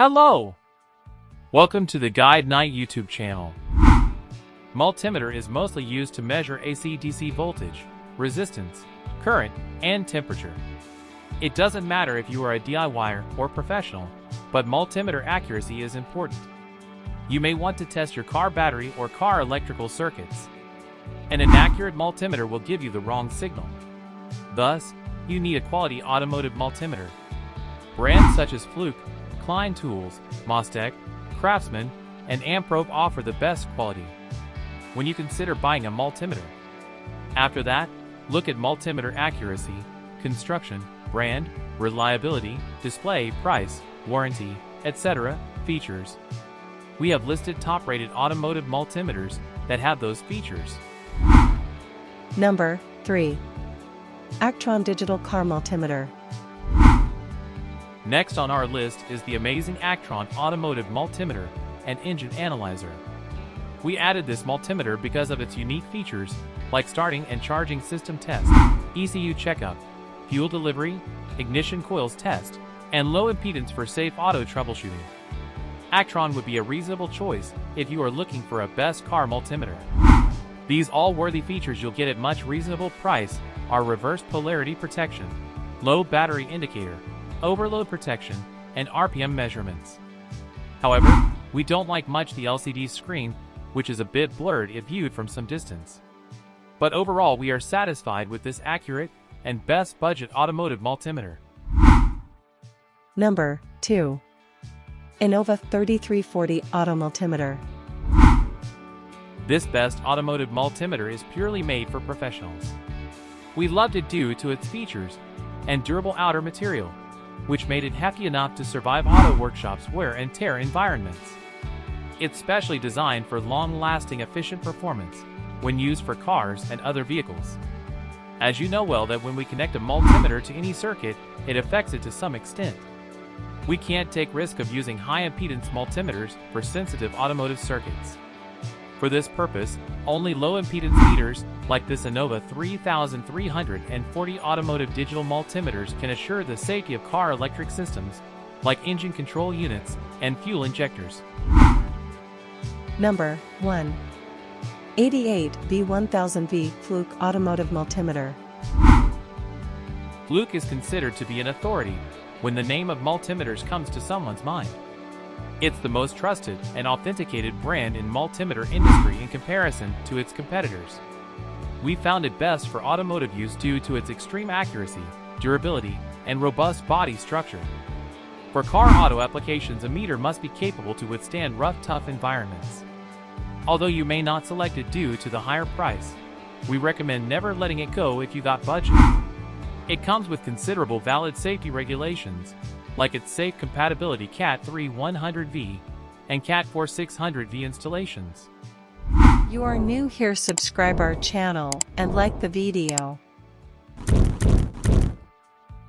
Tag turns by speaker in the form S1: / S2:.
S1: Hello! Welcome to the GuideKnight YouTube channel. Multimeter is mostly used to measure AC/DC voltage, resistance, current, and temperature. It doesn't matter if you are a DIYer or professional, but multimeter accuracy is important. You may want to test your car battery or car electrical circuits. An inaccurate multimeter will give you the wrong signal. Thus, you need a quality automotive multimeter. Brands such as Fluke, Klein Tools, Mostec, Craftsman, and Amprobe offer the best quality when you consider buying a multimeter. After that, look at multimeter accuracy, construction, brand, reliability, display, price, warranty, etc. features. We have listed top-rated automotive multimeters that have those features.
S2: Number 3. Actron Digital Car Multimeter.
S1: Next on our list is the amazing Actron Automotive Multimeter and Engine Analyzer. We added this multimeter because of its unique features like starting and charging system test, ECU checkup, fuel delivery, ignition coils test, and low impedance for safe auto troubleshooting. Actron would be a reasonable choice if you are looking for a best car multimeter. These all-worthy features you'll get at much reasonable price are reverse polarity protection, low battery indicator, overload protection, and RPM measurements. However, we don't like much the LCD screen, which is a bit blurred if viewed from some distance. But overall, we are satisfied with this accurate and best budget automotive multimeter.
S2: Number 2. Innova 3340 Auto Multimeter.
S1: This best automotive multimeter is purely made for professionals. We loved it due to its features and durable outer material, which made it hefty enough to survive auto workshops' wear and tear environments. It's specially designed for long-lasting efficient performance when used for cars and other vehicles. As you know well that when we connect a multimeter to any circuit, it affects it to some extent. We can't take risk of using high-impedance multimeters for sensitive automotive circuits. For this purpose, only low-impedance meters like this Innova 3340 automotive digital multimeters can assure the safety of car electric systems like engine control units and fuel injectors.
S2: Number 1. 88B1000V Fluke Automotive Multimeter.
S1: Fluke is considered to be an authority when the name of multimeters comes to someone's mind. It's the most trusted and authenticated brand in multimeter industry in comparison to its competitors. We found it best for automotive use due to its extreme accuracy, durability, and robust body structure. For car auto applications, a meter must be capable to withstand rough, tough environments. Although you may not select it due to the higher price, we recommend never letting it go if you got budget. It comes with considerable valid safety regulations, like its safe compatibility Cat 3 100V and Cat 4 600V installations.
S2: You are new here, subscribe our channel and like the video.